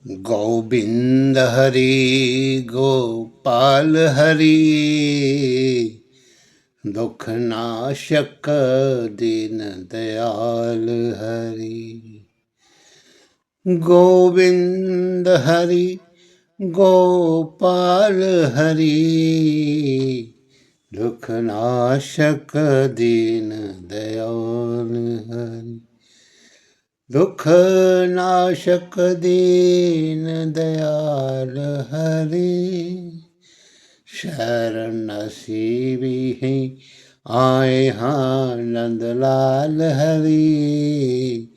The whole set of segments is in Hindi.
गोविंद हरि गोपाल हरि, दुख नाशक दीन दयाल हरि। गोविंद हरि गोपाल हरि, दुख नाशक दीन दयाल हरि। दुख नाशक दीन दयाल हरि, शरण शिवि हैं आए हाँ नंदलाल हरि।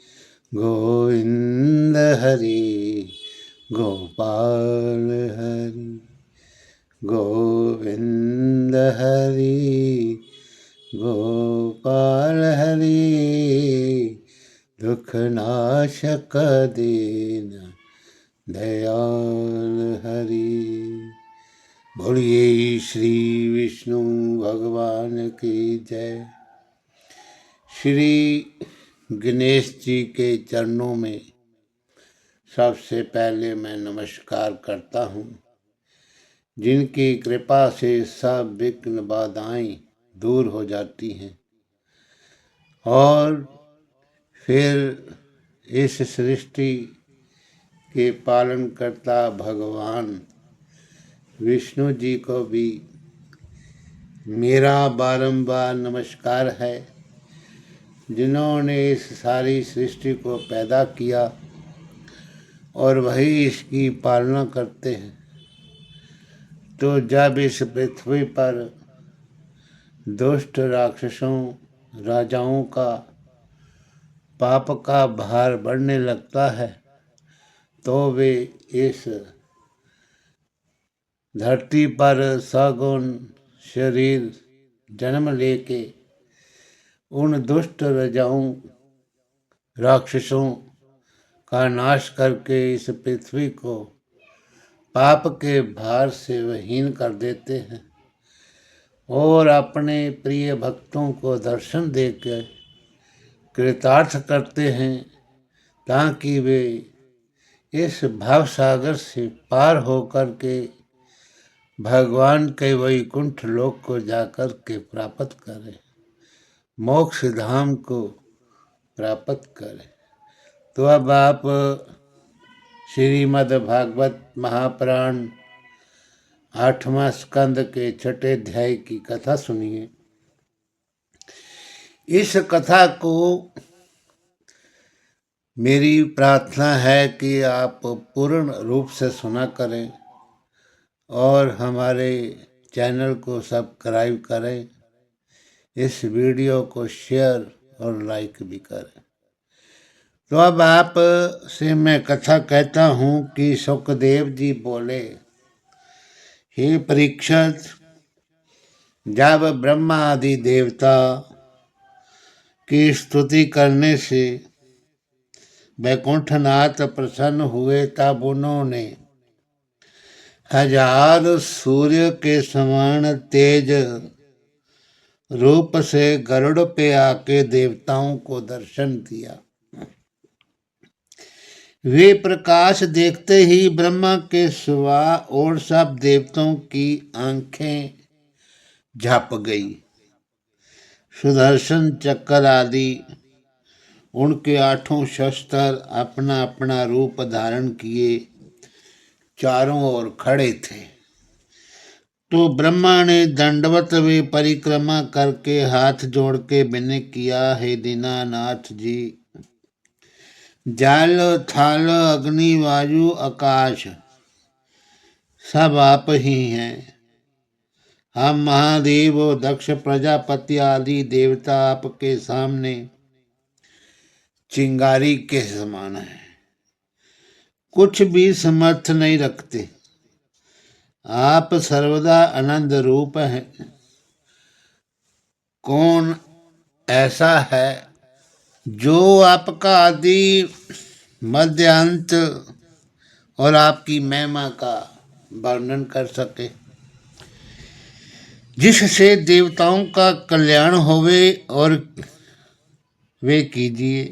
गोविंद हरि गोपाल हरि, गोविंद हरि गोपाल हरि, दुख नाशक दीन दयाल हरि। बोलिए श्री विष्णु भगवान की जय। श्री गणेश जी के चरणों में सबसे पहले मैं नमस्कार करता हूँ, जिनकी कृपा से सब विघ्न बाधाएं दूर हो जाती हैं और फिर इस सृष्टि के पालनकर्ता भगवान विष्णु जी को भी मेरा बारंबार नमस्कार है, जिन्होंने इस सारी सृष्टि को पैदा किया और वही इसकी पालना करते हैं। तो जब इस पृथ्वी पर दुष्ट राक्षसों राजाओं का पाप का भार बढ़ने लगता है, तो वे इस धरती पर सगुण शरीर जन्म लेके उन दुष्ट राजाओं राक्षसों का नाश करके इस पृथ्वी को पाप के भार से विहीन कर देते हैं और अपने प्रिय भक्तों को दर्शन देकर कृतार्थ करते हैं, ताकि वे इस भव सागर से पार होकर के भगवान के वैकुंठ लोक को जाकर के प्राप्त करें, मोक्ष धाम को प्राप्त करें। तो अब आप श्रीमद् भागवत महापुराण 8वां स्कंद के 6ठे अध्याय की कथा सुनिए। इस कथा को मेरी प्रार्थना है कि आप पूर्ण रूप से सुना करें और हमारे चैनल को सब्सक्राइब करें, इस वीडियो को शेयर और लाइक भी करें। तो अब आप से मैं कथा कहता हूँ कि सुखदेव जी बोले, हे परीक्षित, जब ब्रह्मा आदि देवता की स्तुति करने से वैकुंठनाथ प्रसन्न हुए, तब उन्होंने 1000 सूर्य के समान तेज रूप से गरुड़ पे आके देवताओं को दर्शन दिया। वे प्रकाश देखते ही ब्रह्मा के सिवा और सब देवताओं की आंखें झप गई। सुदर्शन चक्र आदि उनके 8 शस्त्र अपना अपना रूप धारण किए चारों ओर खड़े थे। तो ब्रह्मा ने दंडवत वे परिक्रमा करके हाथ जोड़ के विनय किया, हे दीनानाथ जी, जल थल अग्नि वायु आकाश सब आप ही हैं। हम महादेव दक्ष प्रजापति आदि देवता आपके सामने चिंगारी के समान हैं, कुछ भी समर्थ नहीं रखते। आप सर्वदा आनंद रूप हैं। कौन ऐसा है जो आपका आदि मध्य अंत और आपकी महिमा का वर्णन कर सके, जिससे देवताओं का कल्याण होवे और वे कीजिए।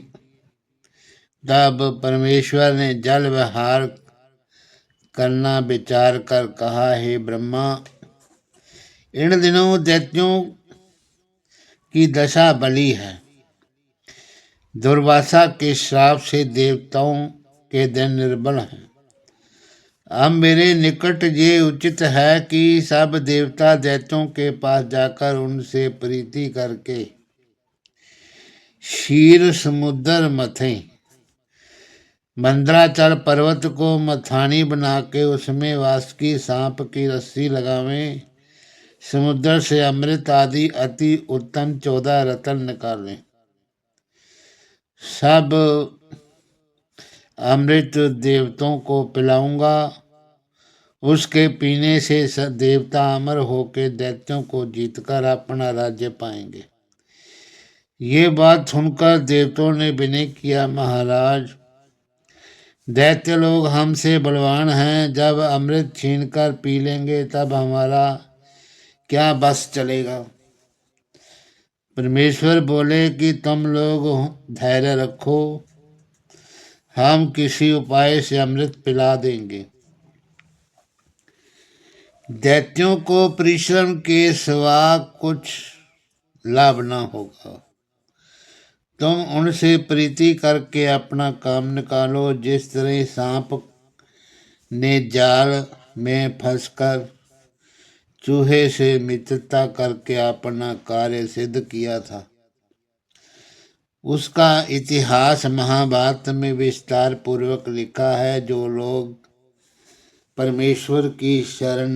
तब परमेश्वर ने जल विहार करना विचार कर कहा, हे ब्रह्मा, इन दिनों दैत्यों की दशा बली है। दुर्वासा के श्राप से देवताओं के दिन निर्बल हैं। अब मेरे निकट ये उचित है कि सब देवता दैत्यों के पास जाकर उनसे प्रीति करके क्षीर समुद्र मथें, मंदराचल पर्वत को मथानी बना के उसमें वासुकी सांप की रस्सी लगावें, समुद्र से अमृत आदि अति उत्तम 14 रत्न निकालें। सब अमृत देवताओं को पिलाऊंगा, उसके पीने से देवता अमर होकर दैत्यों को जीतकर अपना राज्य पाएंगे। ये बात सुनकर देवताओं ने विनय किया, महाराज, दैत्य लोग हमसे बलवान हैं, जब अमृत छीनकर पी लेंगे तब हमारा क्या बस चलेगा। परमेश्वर बोले कि तुम लोग धैर्य रखो, हम किसी उपाय से अमृत पिला देंगे। दैत्यों को परिश्रम के सिवा कुछ लाभ न होगा। तुम उनसे प्रीति करके अपना काम निकालो। जिस तरह सांप ने जाल में फंसकर चूहे से मित्रता करके अपना कार्य सिद्ध किया था, उसका इतिहास महाभारत में विस्तार पूर्वक लिखा है। जो लोग परमेश्वर की शरण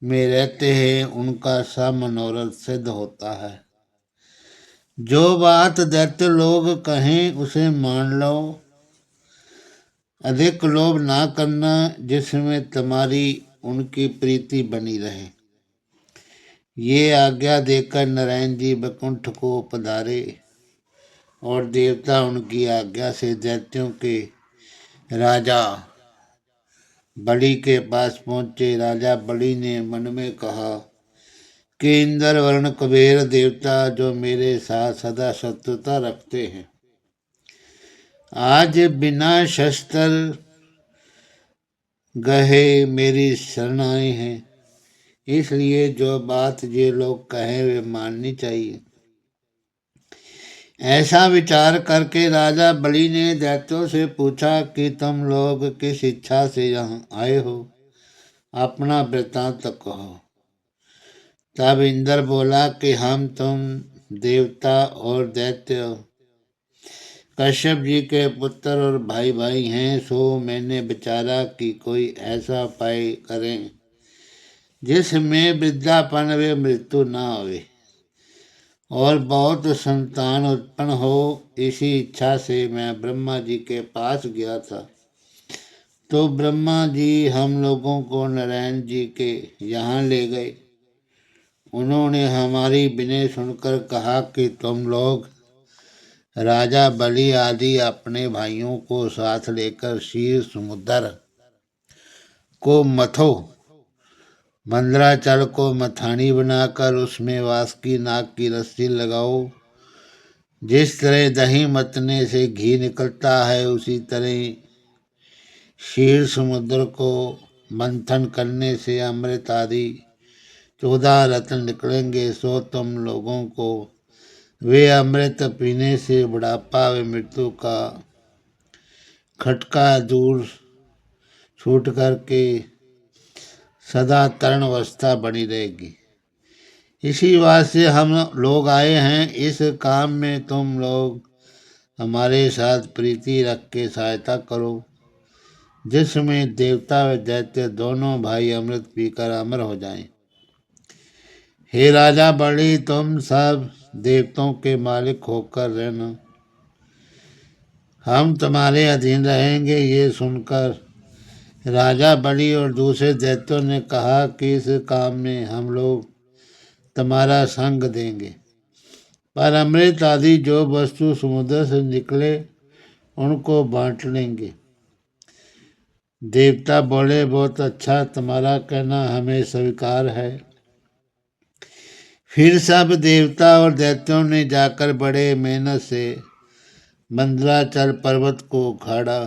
में रहते हैं उनका सब मनोरथ सिद्ध होता है। जो बात दैत्य लोग कहें उसे मान लो, अधिक लोभ ना करना, जिसमें तुम्हारी उनकी प्रीति बनी रहे। ये आज्ञा देकर नारायण जी वैकुंठ को पधारे और देवता उनकी आज्ञा से दैत्यों के राजा बलि के पास पहुंचे। राजा बलि ने मन में कहा कि इंद्र वरुण कुबेर देवता जो मेरे साथ सदा शत्रुता रखते हैं, आज बिना शस्त्र गहे मेरी शरण आए हैं, इसलिए जो बात ये लोग कहें वे माननी चाहिए। ऐसा विचार करके राजा बलि ने दैत्यों से पूछा कि तुम लोग किस इच्छा से यहाँ आए हो, अपना वृत्तांत कहो। तब इंद्र बोला कि हम तुम देवता और दैत्य कश्यप जी के पुत्र और भाई भाई हैं, सो मैंने विचारा कि कोई ऐसा उपाय करें जिसमें वृद्धापन व मृत्यु न होवे और बहुत संतान उत्पन्न हो। इसी इच्छा से मैं ब्रह्मा जी के पास गया था, तो ब्रह्मा जी हम लोगों को नारायण जी के यहाँ ले गए। उन्होंने हमारी विनय सुनकर कहा कि तुम लोग राजा बलि आदि अपने भाइयों को साथ लेकर क्षीर समुद्र को मथो, मंदराचल को मथानी बनाकर उसमें वासुकी नाग की रस्सी लगाओ। जिस तरह दही मतने से घी निकलता है, उसी तरह क्षीर समुद्र को मंथन करने से अमृत आदि 14 रत्न निकलेंगे। सो तुम लोगों को वे अमृत पीने से बुढ़ापा व मृत्यु का खटका दूर छूट करके सदा तरुण अवस्था बनी रहेगी। इसी बात से हम लोग आए हैं। इस काम में तुम लोग हमारे साथ प्रीति रख के सहायता करो, जिसमें देवता व दैत्य दोनों भाई अमृत पीकर अमर हो जाएं। हे राजा बलि, तुम सब देवताओं के मालिक होकर रहना, हम तुम्हारे अधीन रहेंगे। ये सुनकर राजा बलि और दूसरे दैत्यों ने कहा कि इस काम में हम लोग तुम्हारा संग देंगे, पर अमृत आदि जो वस्तु समुद्र से निकले उनको बांट लेंगे। देवता बोले, बहुत अच्छा, तुम्हारा कहना हमें स्वीकार है। फिर सब देवता और दैत्यों ने जाकर बड़े मेहनत से मंदराचल पर्वत को उखाड़ा,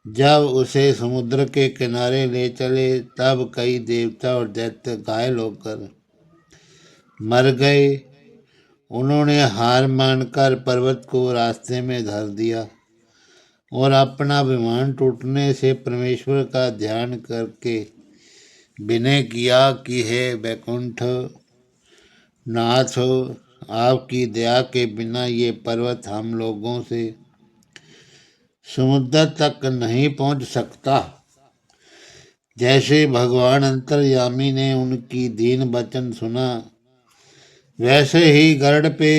जब उसे समुद्र के किनारे ले चले तब कई देवता और दैत्य घायल होकर मर गए। उन्होंने हार मानकर पर्वत को रास्ते में धर दिया और अपना विमान टूटने से परमेश्वर का ध्यान करके विनय किया कि हे वैकुंठ नाथ, आपकी दया के बिना ये पर्वत हम लोगों से समुद्र तक नहीं पहुंच सकता। जैसे भगवान अंतर्यामी ने उनकी दीन वचन सुना, वैसे ही गरुड़ पे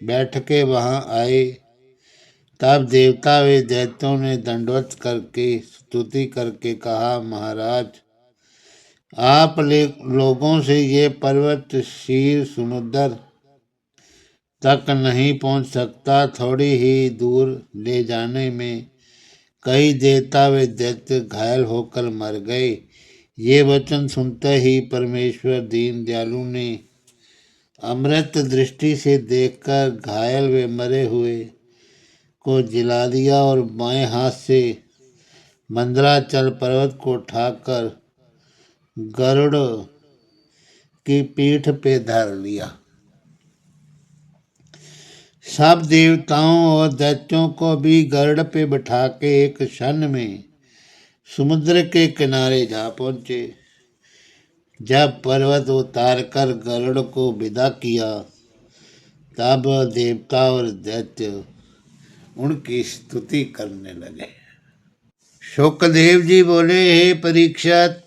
बैठ के वहां आए। तब देवता व दैत्यों ने दंडवत करके स्तुति करके कहा, महाराज, आप लोगों से ये पर्वत शीर समुद्र तक नहीं पहुंच सकता। थोड़ी ही दूर ले जाने में कई देवता व दैत्य घायल होकर मर गए। ये वचन सुनते ही परमेश्वर दीन दयालु ने अमृत दृष्टि से देखकर घायल व मरे हुए को जिला दिया और बाएं हाथ से मंदराचल पर्वत को उठाकर गरुड़ की पीठ पे धर लिया। सब देवताओं और दैत्यों को भी गरुड़ पे बिठा के एक क्षण में समुद्र के किनारे जा पहुंचे। जब पर्वत उतार कर गरुड़ को विदा किया तब देवता और दैत्य उनकी स्तुति करने लगे। शुकदेव जी बोले, हे परीक्षित,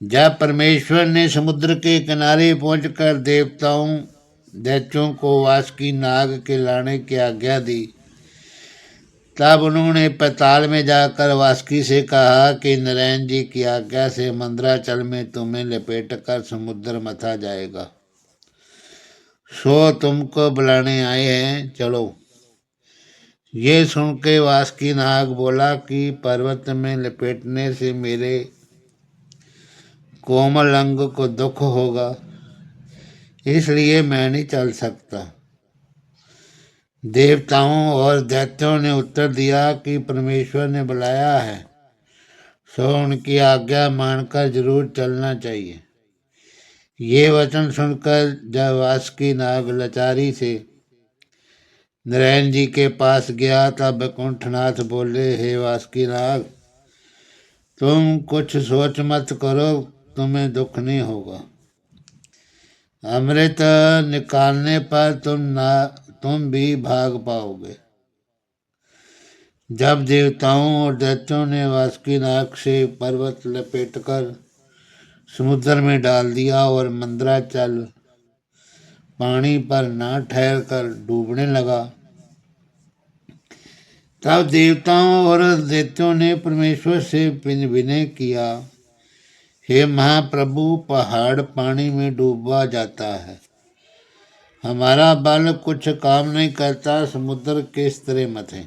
जब परमेश्वर ने समुद्र के किनारे पहुंचकर देवताओं दैत्यों को वासुकी नाग के लाने की आज्ञा दी, तब उन्होंने पाताल में जाकर वासुकी से कहा कि नारायण जी की आज्ञा से मंदराचल में तुम्हें लपेट कर समुद्र मथा जाएगा, सो तुमको बुलाने आए हैं, चलो। ये सुन के वासुकी नाग बोला कि पर्वत में लपेटने से मेरे कोमल अंग को दुख होगा, इसलिए मैं नहीं चल सकता। देवताओं और दैत्यों ने उत्तर दिया कि परमेश्वर ने बुलाया है, सो उनकी आज्ञा मानकर जरूर चलना चाहिए। ये वचन सुनकर जब वासुकी नाग लाचारी से नारायण जी के पास गया तब वैकुंठनाथ बोले, हे वासुकी नाग, तुम कुछ सोच मत करो, तुम्हें दुख नहीं होगा। अमृत निकालने पर तुम भी भाग पाओगे। जब देवताओं और दैत्यों ने वासुकी नाग से पर्वत लपेटकर समुद्र में डाल दिया और मंदराचल पानी पर ना ठहर कर डूबने लगा, तब देवताओं और दैत्यों ने परमेश्वर से विनय किया, हे महाप्रभु, पहाड़ पानी में डूबा जाता है, हमारा बल कुछ काम नहीं करता, समुद्र किस तरह मथे।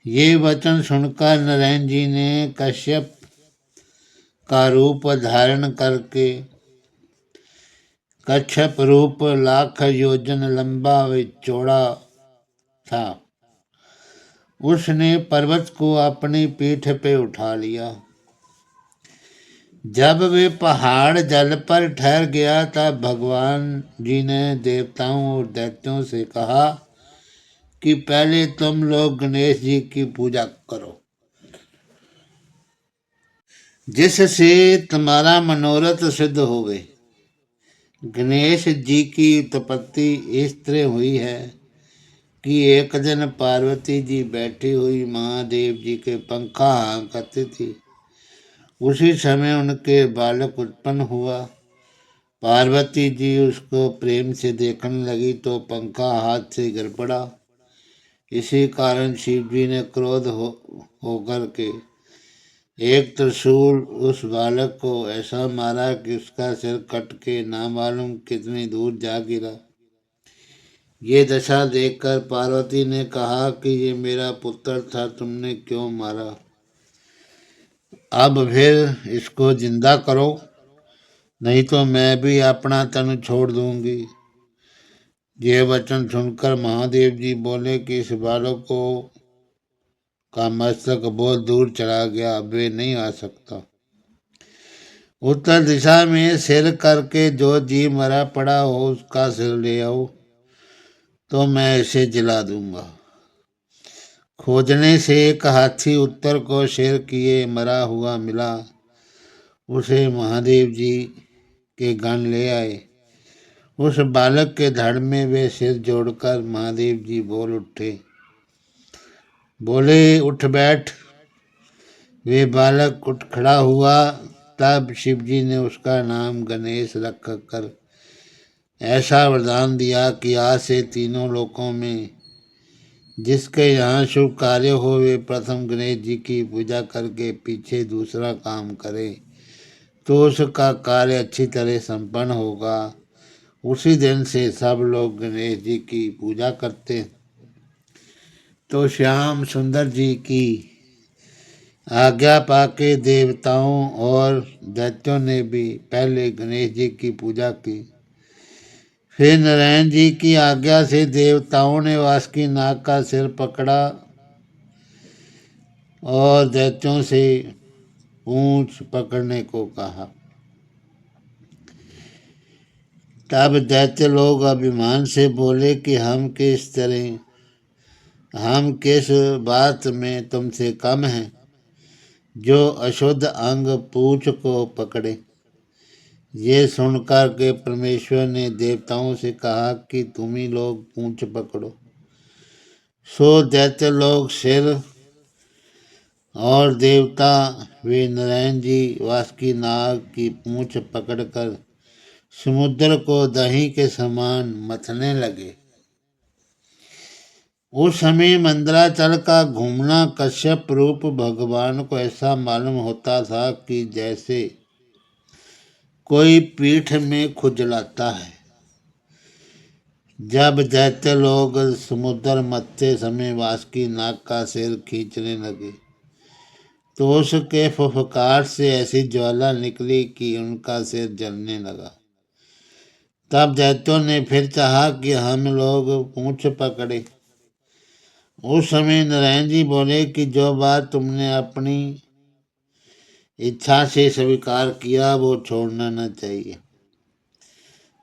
ये वचन सुनकर नारायण जी ने कश्यप का रूप धारण करके, कच्छप रूप लाख योजन लंबा व चौड़ा था, उसने पर्वत को अपनी पीठ पे उठा लिया। जब वे पहाड़ जल पर ठहर गया तब भगवान जी ने देवताओं और दैत्यों से कहा कि पहले तुम लोग गणेश जी की पूजा करो, जिससे तुम्हारा मनोरथ सिद्ध होवे। गणेश जी की उत्पत्ति इस तरह हुई है कि एक दिन पार्वती जी बैठी हुई महादेव जी के पंखा हाँकती थी। उसी समय उनके बालक उत्पन्न हुआ। पार्वती जी उसको प्रेम से देखने लगी तो पंखा हाथ से गिर पड़ा। इसी कारण शिव जी ने क्रोध होकर के एक त्रिशूल उस बालक को ऐसा मारा कि उसका सिर कट के ना मालूम कितनी दूर जा गिरा। ये दशा देखकर पार्वती ने कहा कि ये मेरा पुत्र था, तुमने क्यों मारा? अब फिर इसको जिंदा करो, नहीं तो मैं भी अपना तन छोड़ दूंगी। ये वचन सुनकर महादेव जी बोले कि इस बालक को का मस्तक बहुत दूर चला गया, अब वे नहीं आ सकता। उत्तर दिशा में सिर करके जो जीव मरा पड़ा हो उसका सिर ले आओ, तो मैं इसे जला दूंगा। खोजने से एक हाथी उत्तर को सिर किए मरा हुआ मिला। उसे महादेव जी के गण ले आए। उस बालक के धड़ में वे सिर जोड़कर महादेव जी बोल उठे, बोले उठ बैठ। वे बालक उठ खड़ा हुआ। तब शिवजी ने उसका नाम गणेश रख कर ऐसा वरदान दिया कि आज से तीनों लोकों में जिसके यहाँ शुभ कार्य हो वे प्रथम गणेश जी की पूजा करके पीछे दूसरा काम करे तो उसका कार्य अच्छी तरह संपन्न होगा। उसी दिन से सब लोग गणेश जी की पूजा करते हैं। तो श्याम सुंदर जी की आज्ञा पाके देवताओं और दैत्यों ने भी पहले गणेश जी की पूजा की। फिर नारायण जी की आज्ञा से देवताओं ने वासुकी नाग का सिर पकड़ा और दैत्यों से पूंछ पकड़ने को कहा। तब दैत्य लोग अभिमान से बोले कि हम किस बात में तुमसे कम हैं जो अशुद्ध अंग पूंछ को पकड़े। ये सुनकर के परमेश्वर ने देवताओं से कहा कि तुम ही लोग पूंछ पकड़ो। सो दैत्य लोग सिर और देवता वे नारायण जी वासुकी नाग की पूंछ पकड़कर समुद्र को दही के समान मथने लगे। उस समय मंदराचल का घूमना कश्यप रूप भगवान को ऐसा मालूम होता था कि जैसे कोई पीठ में खुजलाता है। जब दैत्य लोग समुद्र मथते समय वासुकी नाग का सिर खींचने लगे तो उसके फुफकार से ऐसी ज्वाला निकली कि उनका सिर जलने लगा। तब दैत्यों ने फिर चाहा कि हम लोग पूंछ पकड़े। उस समय नारायण जी बोले कि जो बात तुमने अपनी इच्छा से स्वीकार किया वो छोड़ना न चाहिए।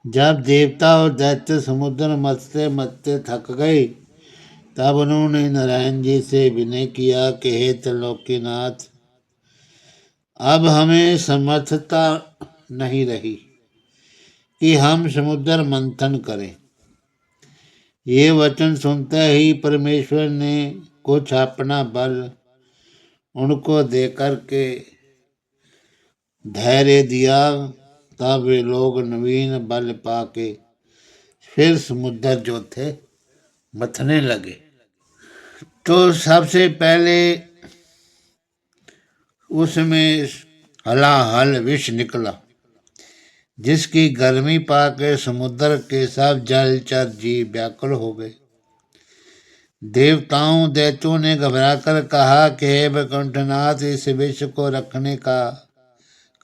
जब देवता और दैत्य समुद्र मथते मथते थक गए तब उन्होंने नारायण जी से विनय किया कि हे त्रिलोकीनाथ, अब हमें समर्थता नहीं रही कि हम समुद्र मंथन करें। ये वचन सुनते ही परमेश्वर ने कुछ अपना बल उनको देकर के धैर्य दिया। तब वे लोग नवीन बल पाके फिर समुद्र जो थे मथने लगे। तो सबसे पहले उसमें हलाहल विष निकला, जिसकी गर्मी पाके समुद्र के सब जलचर जीव व्याकुल हो गए। देवताओं दैत्यों ने घबराकर कहा कि हे वैकुंठनाथ, इस विष को रखने का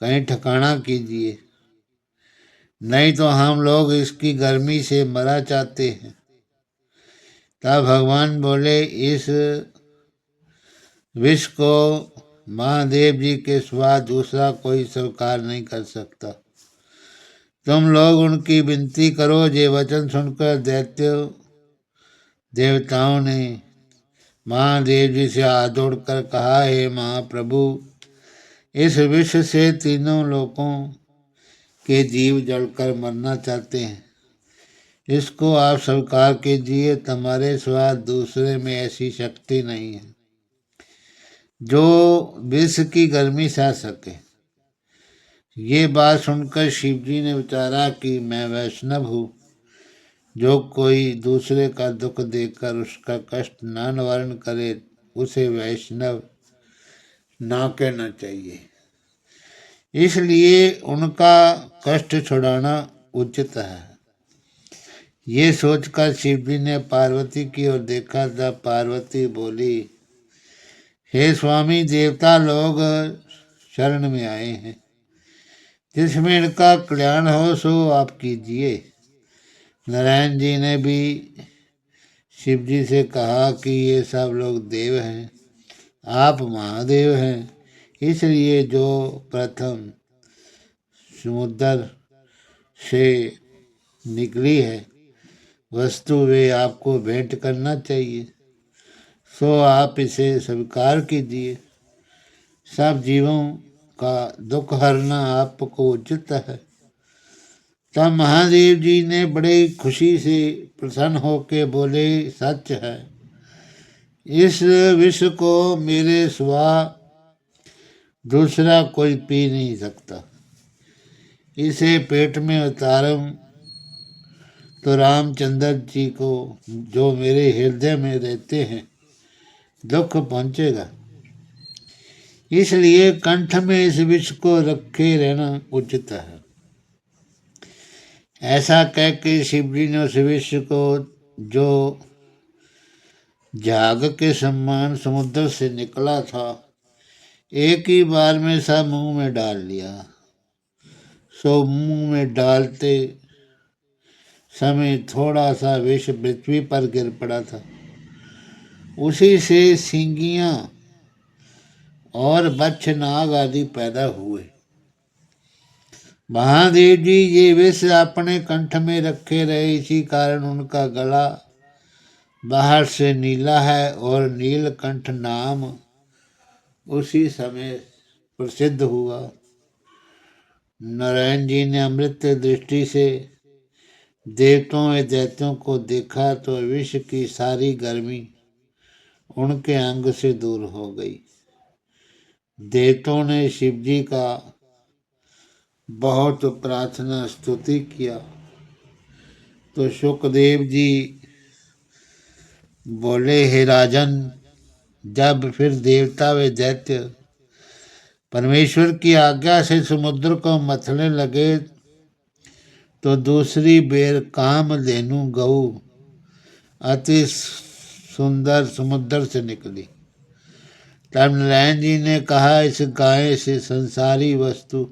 कहीं ठिकाना कीजिए, नहीं तो हम लोग इसकी गर्मी से मरा चाहते हैं। तब भगवान बोले, इस विष को महादेव जी के सिवा दूसरा कोई स्वीकार नहीं कर सकता। तुम लोग उनकी विनती करो। ये वचन सुनकर देवताओं ने महादेव जी से हाथ जोड़कर कहा, हे महाप्रभु, इस विष से तीनों लोकों के जीव जलकर मरना चाहते हैं। इसको आप स्वीकार कीजिए। तुम्हारे सिवा दूसरे में ऐसी शक्ति नहीं है जो विष की गर्मी सह सके। ये बात सुनकर शिवजी ने विचारा कि मैं वैष्णव हूँ, जो कोई दूसरे का दुख देखकर उसका कष्ट न निवारण करे उसे वैष्णव ना कहना चाहिए, इसलिए उनका कष्ट छुड़ाना उचित है। ये सोचकर शिवजी ने पार्वती की ओर देखा। तब पार्वती बोली, हे स्वामी, देवता लोग शरण में आए हैं, जिसमें इनका कल्याण हो सो आप कीजिए। नारायण जी ने भी शिवजी से कहा कि ये सब लोग देव हैं, आप महादेव हैं। इसलिए जो प्रथम समुद्र से निकली है वस्तु वे आपको भेंट करना चाहिए, सो आप इसे स्वीकार कीजिए। सब जीवों का दुख हरना आपको उचित है। तब महादेव जी ने बड़े खुशी से प्रसन्न होकर बोले, सच है, इस विष को मेरे सिवा दूसरा कोई पी नहीं सकता। इसे पेट में उतारूं तो रामचंद्र जी को, जो मेरे हृदय में रहते हैं, दुख पहुंचेगा। इसलिए कंठ में इस विष को रखे रहना उचित है। ऐसा कह के शिवजी ने उस विष को, जो झाग के समान समुद्र से निकला था, एक ही बार में सब मुंह में डाल लिया। सो मुंह में डालते समय थोड़ा सा विष पृथ्वी पर गिर पड़ा था। उसी से सिंगियां और बच्छ नाग आदि पैदा हुए। महादेव जी ये विष अपने कंठ में रखे रहे, इसी कारण उनका गला बाहर से नीला है और नीलकंठ नाम उसी समय प्रसिद्ध हुआ। नारायण जी ने अमृत दृष्टि से देवताओं और दैत्यों को देखा तो विष की सारी गर्मी उनके अंग से दूर हो गई। देवताओं ने शिव जी का बहुत प्रार्थना स्तुति किया तो सुखदेव जी बोले, हे राजन, जब फिर देवता व दैत्य परमेश्वर की आज्ञा से समुद्र को मथने लगे तो दूसरी बेर कामधेनु गऊ अति सुंदर समुद्र से निकली। तब नारायण जी ने कहा, इस गाय से संसारी वस्तु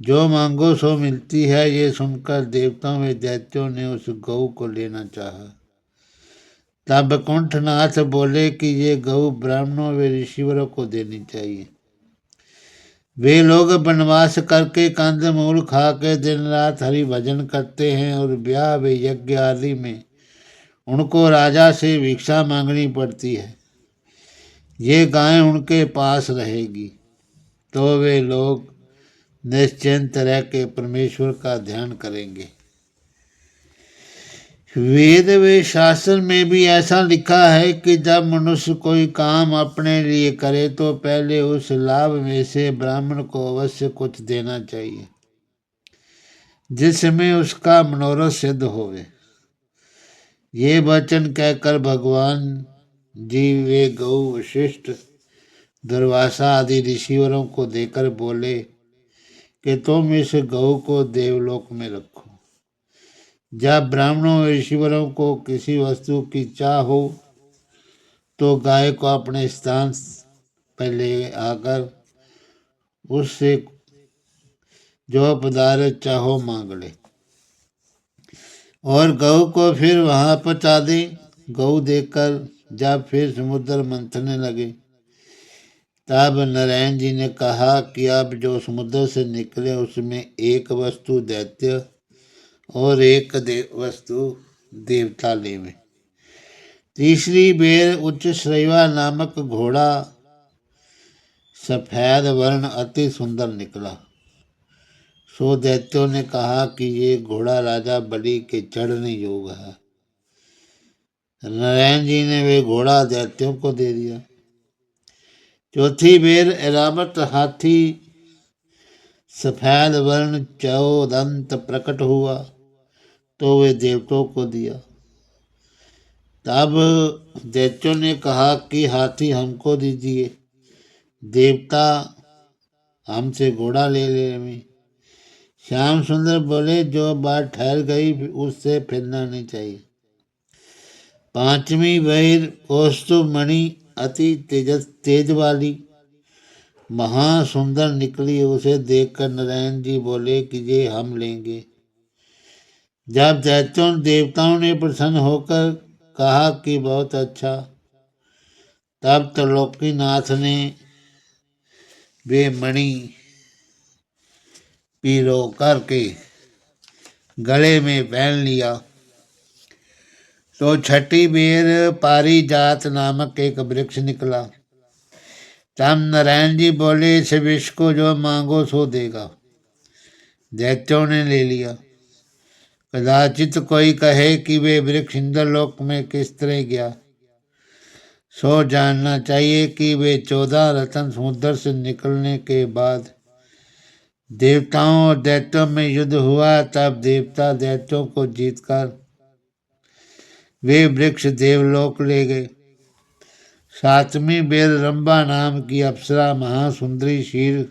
जो मांगो सो मिलती है। ये सुनकर देवताओं में दैत्यों ने उस गऊ को लेना चाहा। तब कुंठनाथ बोले कि ये गऊ ब्राह्मणों व ऋषिवरों को देनी चाहिए। वे लोग वनवास करके कंद मूल खा के दिन रात हरि भजन करते हैं और ब्याह व यज्ञ आदि में उनको राजा से भिक्षा मांगनी पड़ती है। ये गाय उनके पास रहेगी तो वे लोग निश्चिंत रह के परमेश्वर का ध्यान करेंगे। वेद व शास्त्र में भी ऐसा लिखा है कि जब मनुष्य कोई काम अपने लिए करे तो पहले उस लाभ में से ब्राह्मण को अवश्य कुछ देना चाहिए, जिसमें उसका मनोरथ सिद्ध होवे। ये वचन कहकर भगवान जी वे गौ वशिष्ठ दुर्वासा आदि ऋषिवरों को देकर बोले कि तुम इस गौ को देवलोक में रखो। जब ब्राह्मणों और ऋषिवरों को किसी वस्तु की चाह हो तो गाय को अपने स्थान पर ले आकर उससे जो पदार्थ चाहो मांग ले और गऊ को फिर वहां पहुंचा दे। गऊ देकर जब फिर समुद्र मंथने लगे तब नारायण जी ने कहा कि अब जो समुद्र से निकले उसमें एक वस्तु दैत्य और एक वस्तु देवता लेवे। तीसरी बेर उच्च श्रेवा नामक घोड़ा सफेद वर्ण अति सुंदर निकला। सो दैत्यों ने कहा कि ये घोड़ा राजा बलि के चढ़ने योग है। नारायण जी ने वे घोड़ा दैत्यों को दे दिया। चौथी बेर ऐरावत हाथी सफेद वर्ण चौदंत प्रकट हुआ तो वे देवताओं को दिया। तब दैत्यों ने कहा कि हाथी हमको दीजिए, देवता हमसे घोड़ा ले ले। श्याम सुंदर बोले, जो बात ठहर गई उससे फिरना नहीं चाहिए। पांचवी बेर कौस्तुभ मणि अति तेज वाली महासुंदर निकली। उसे देखकर नारायण जी बोले कि ये हम लेंगे। जब दैत्यों देवताओं ने प्रसन्न होकर कहा कि बहुत अच्छा, तब त्रिलोकीनाथ ने वे मणि पिरो करके गले में पहन लिया। तो छठी बेर पारिजात नामक एक वृक्ष निकला। तब नारायण जी बोले, इस विष को जो मांगो सो देगा। दैत्यों ने ले लिया। कदाचित कोई कहे कि वे वृक्ष इंद्रलोक में किस तरह गया। सो जानना चाहिए कि वे 14 रत्न समुद्र से निकलने के बाद देवताओं और दैत्यों में युद्ध हुआ। तब देवता दैत्यों को जीतकर वे वृक्ष देवलोक ले गए। 7वीं बेर रंभा नाम की अप्सरा महासुंदरी क्षीर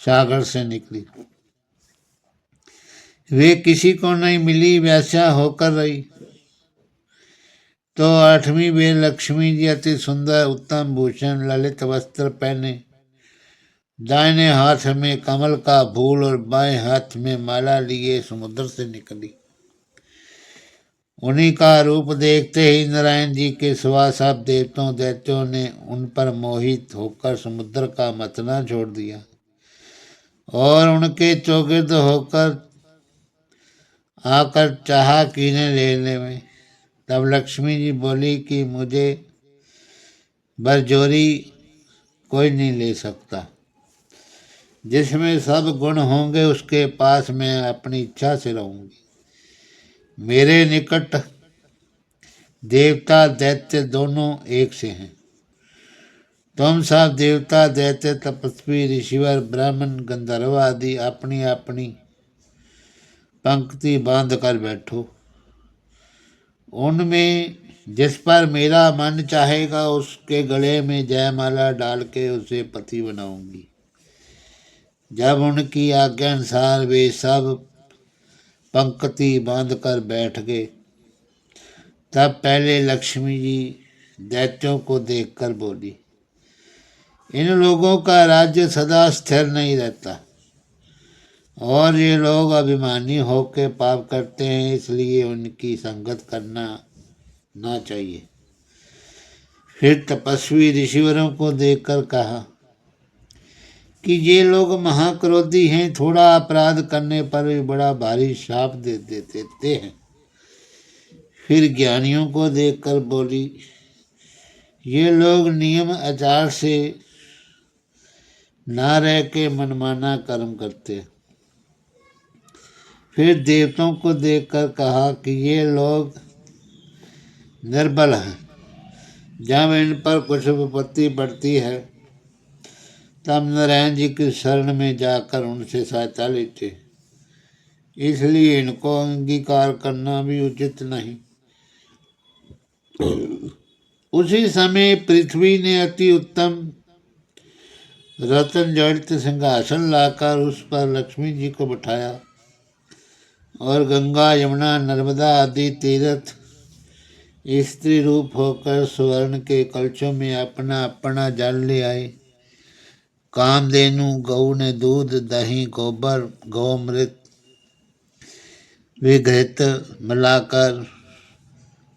सागर से निकली। वे किसी को नहीं मिली, वैसा होकर रही। तो 8वीं बेर लक्ष्मी जी अति सुंदर उत्तम भूषण ललित वस्त्र पहने, दाहिने हाथ में कमल का फूल और बाएं हाथ में माला लिए समुद्र से निकली। उन्हीं का रूप देखते ही नारायण जी के सिवा सब देवताओं दैत्यों ने उन पर मोहित होकर समुद्र का मथना छोड़ दिया और उनके चौगिर्द होकर आकर चाहा कीने लेने में। तब लक्ष्मी जी बोली कि मुझे बरजोरी कोई नहीं ले सकता। जिसमें सब गुण होंगे उसके पास मैं अपनी इच्छा से रहूंगी। मेरे निकट देवता दैत्य दोनों एक से हैं। तुम सब देवता दैत्य तपस्वी ऋषिवर ब्राह्मण गंधर्व आदि अपनी अपनी पंक्ति बांध कर बैठो। उनमें जिस पर मेरा मन चाहेगा उसके गले में जयमाला डाल के उसे पति बनाऊंगी। जब उनकी आज्ञा अनुसार वे सब पंक्ति बांध कर बैठ गए, तब पहले लक्ष्मी जी दैत्यों को देखकर बोली, इन लोगों का राज्य सदा स्थिर नहीं रहता और ये लोग अभिमानी होकर पाप करते हैं, इसलिए उनकी संगत करना ना चाहिए। फिर तपस्वी ऋषिवरों को देखकर कहा कि ये लोग महाक्रोधी हैं, थोड़ा अपराध करने पर भी बड़ा भारी शाप दे देते हैं। फिर ज्ञानियों को देखकर बोली, ये लोग नियम आचार से ना रह के मनमाना कर्म करते हैं। फिर देवताओं को देखकर कहा कि ये लोग निर्बल हैं। जब इन पर कुछ विपत्ति पड़ती है तब नारायण जी की शरण में जाकर उनसे सहायता लेते, इसलिए इनको अंगीकार करना भी उचित नहीं। उसी समय पृथ्वी ने अति उत्तम रत्न जड़ित सिंहासन लाकर उस पर लक्ष्मी जी को बिठाया और गंगा यमुना नर्मदा आदि तीर्थ स्त्री रूप होकर स्वर्ण के कलशों में अपना अपना जल ले आए। कामधेनु गऊ ने दूध दही गोबर गौमृत विघृत मिलाकर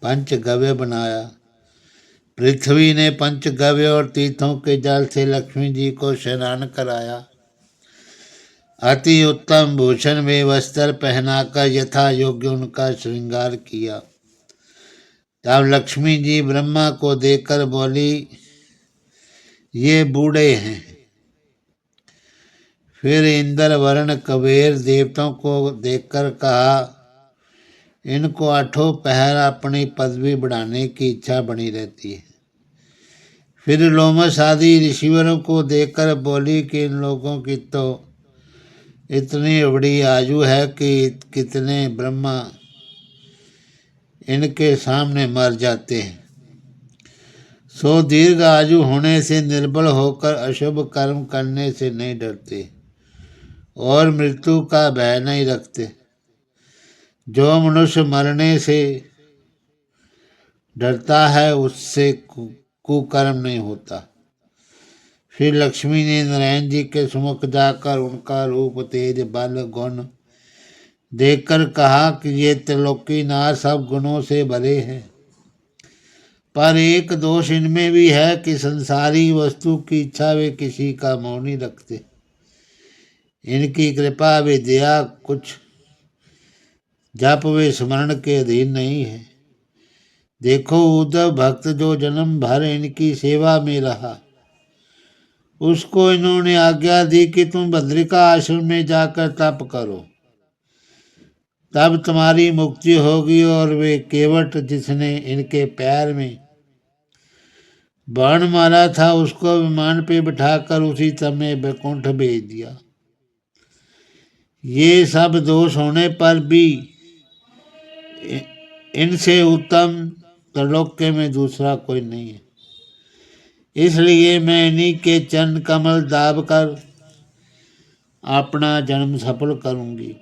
पंचगव्य बनाया। पृथ्वी ने पंचगव्य और तीर्थों के जल से लक्ष्मी जी को स्नान कराया। अति उत्तम भूषण में वस्त्र पहनाकर यथा योग्य उनका श्रृंगार किया। तब लक्ष्मी जी ब्रह्मा को देखकर बोली, ये बूढ़े हैं। फिर इंद्र वरुण कुबेर देवताओं को देखकर कहा, इनको 8 पहर अपनी पदवी बढ़ाने की इच्छा बनी रहती है। फिर लोमस आदि ऋषिवरों को देखकर बोली कि इन लोगों की तो इतनी बड़ी आयु है कि कितने ब्रह्मा इनके सामने मर जाते हैं। सो दीर्घ आयु होने से निर्बल होकर अशुभ कर्म करने से नहीं डरते और मृत्यु का भय नहीं रखते। जो मनुष्य मरने से डरता है उससे कुकर्म नहीं होता। फिर लक्ष्मी ने नारायण जी के सम्मुख जाकर उनका रूप तेज बल गुण देखकर कहा कि ये त्रिलोकीनाथ सब गुणों से भरे हैं पर एक दोष इनमें भी है कि संसारी वस्तु की इच्छा वे किसी का मोह नहीं रखते। इनकी कृपा वे दया कुछ जप वे स्मरण के अधीन नहीं है। देखो उद्धव भक्त जो जन्म भर इनकी सेवा में रहा, उसको इन्होंने आज्ञा दी कि तुम बद्रिका आश्रम में जाकर तप करो, तब तुम्हारी मुक्ति होगी। और वे केवट जिसने इनके पैर में बाण मारा था, उसको विमान पे बिठाकर उसी समय बैकुंठ भेज दिया। ये सब दोष होने पर भी इनसे उत्तम त्रिलोक्य में दूसरा कोई नहीं है। इसलिए मैं इन्हीं के चरण कमल दाब कर अपना जन्म सफल करूंगी।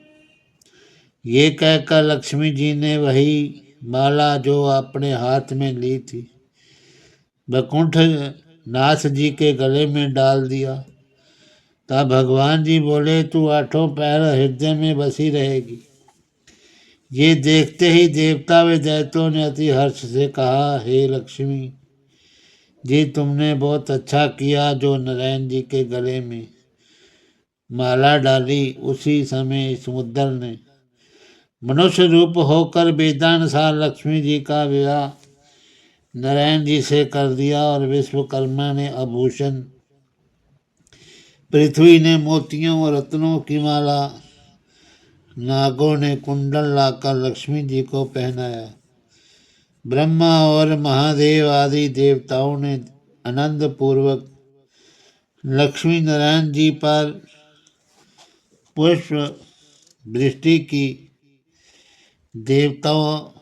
ये कहकर लक्ष्मी जी ने वही माला जो अपने हाथ में ली थी बैकुंठ नाथ जी के गले में डाल दिया। तब भगवान जी बोले, तू आठों पैर हृदय में बसी रहेगी। ये देखते ही देवता व दैत्यों ने अति हर्ष से कहा, हे लक्ष्मी जी, तुमने बहुत अच्छा किया जो नारायण जी के गले में माला डाली। उसी समय समुद्र ने मनुष्य रूप होकर वेदानुसार लक्ष्मी जी का विवाह नारायण जी से कर दिया और विश्वकर्मा ने आभूषण, पृथ्वी ने मोतियों और रत्नों की माला, नागों ने कुंडल लाकर लक्ष्मी जी को पहनाया। ब्रह्मा और महादेव आदि देवताओं ने आनंद पूर्वक लक्ष्मी नारायण जी पर पुष्प वृष्टि की। देवताओं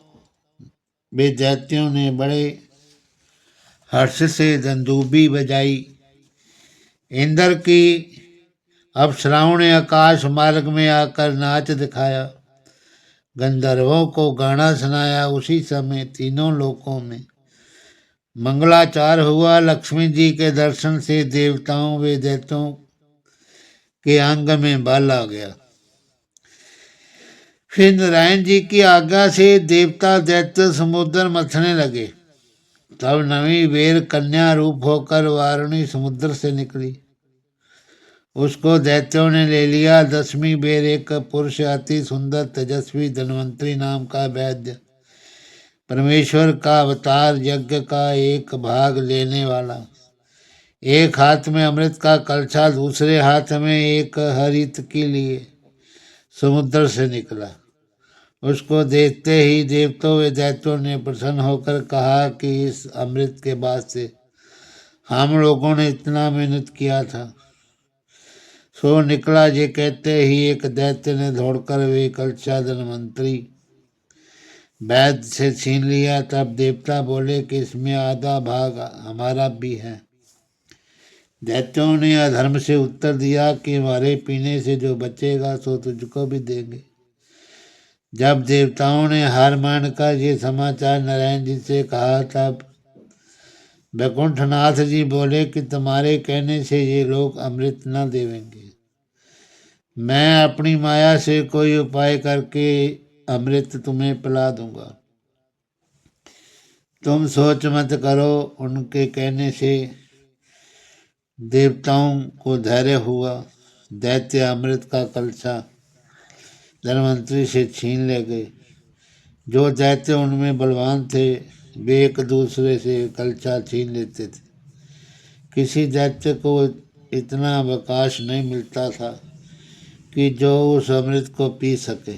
वे दैत्यों ने बड़े हर्ष से दंदूबी बजाई। इंद्र की अप्सराओं ने आकाश मार्ग में आकर नाच दिखाया, गंधर्वों को गाना सुनाया। उसी समय तीनों लोकों में मंगलाचार हुआ। लक्ष्मी जी के दर्शन से देवताओं व दैत्यों के अंग में बल आ गया। फिर नारायण जी की आज्ञा से देवता दैत्य समुद्र मथने लगे। तब नवी बेर कन्या रूप होकर वारुणी समुद्र से निकली, उसको दैत्यों ने ले लिया। 10वीं बेर एक पुरुष अति सुंदर तेजस्वी धन्वंतरी नाम का वैद्य, परमेश्वर का अवतार, यज्ञ का एक भाग लेने वाला, एक हाथ में अमृत का कलछा, दूसरे हाथ में एक हरित के लिए समुद्र से निकला। उसको देखते ही देवताओं व दैत्यों ने प्रसन्न होकर कहा कि इस अमृत के बाद से हम लोगों ने इतना मेहनत किया था, सो निकला। ये कहते ही एक दैत्य ने दौड़कर वे कलछा धन्वंतरी वैद्य से छीन लिया। तब देवता बोले कि इसमें आधा भाग हमारा भी है। दैत्यों ने अधर्म से उत्तर दिया कि हमारे पीने से जो बचेगा सो तुझको भी देंगे। जब देवताओं ने हार मानकर ये समाचार नारायण जी से कहा, तब बैकुंठनाथ जी बोले कि तुम्हारे कहने से ये लोग अमृत न देवेंगे। मैं अपनी माया से कोई उपाय करके अमृत तुम्हें पिला दूंगा, तुम सोच मत करो। उनके कहने से देवताओं को धैर्य हुआ। दैत्य अमृत का कलछा धन्वंतरी से छीन ले गए। जो दैत्य उनमें बलवान थे, वे एक दूसरे से कलछा छीन लेते थे। किसी दैत्य को इतना अवकाश नहीं मिलता था कि जो उस अमृत को पी सके।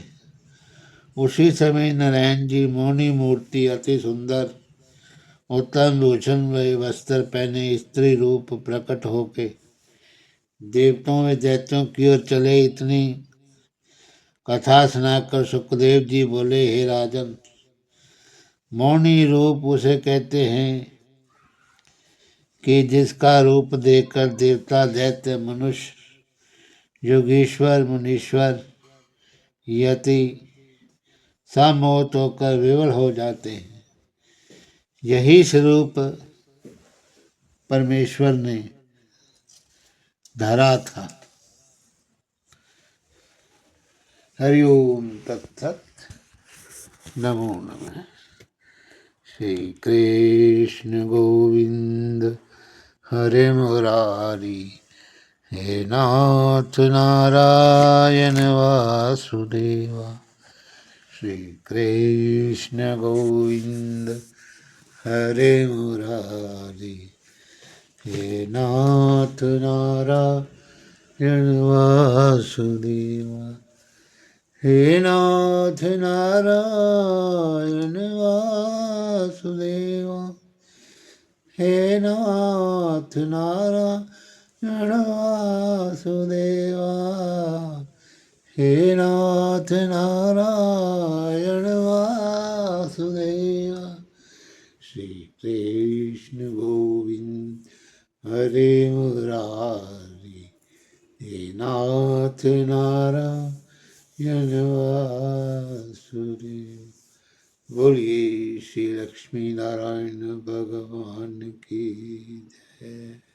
उसी समय नारायण जी मौनी मूर्ति, अति सुंदर उत्तम भूषण व वस्त्र पहने स्त्री रूप प्रकट होके देवताओं व दैत्यों की ओर चले। इतनी कथा सुनाकर सुखदेव जी बोले, हे राजन, मौनी रूप उसे कहते हैं कि जिसका रूप देखकर देवता दैत्य मनुष्य योगीश्वर मुनीश्वर यति समोत होकर विवल हो जाते हैं। यही स्वरूप परमेश्वर ने धरा था। हरिओम तत्सत। नमो नमः। श्री कृष्ण गोविंद हरे मुरारी, हे नाथ नारायण वासुदेवा। श्री कृष्ण गोविंद हरे मुरारी, हे नाथ नारायण वासुदेवा। हे नाथ नारायण वासुदेवा, हे नाथ नारायण वासुदेवा, हे नाथ नारायण वासुदेवा। श्री कृष्ण गोविंद हरे मुरारी, हे नाथ नारायण वासुदेव। बोलिए श्री लक्ष्मी नारायण भगवान की जय।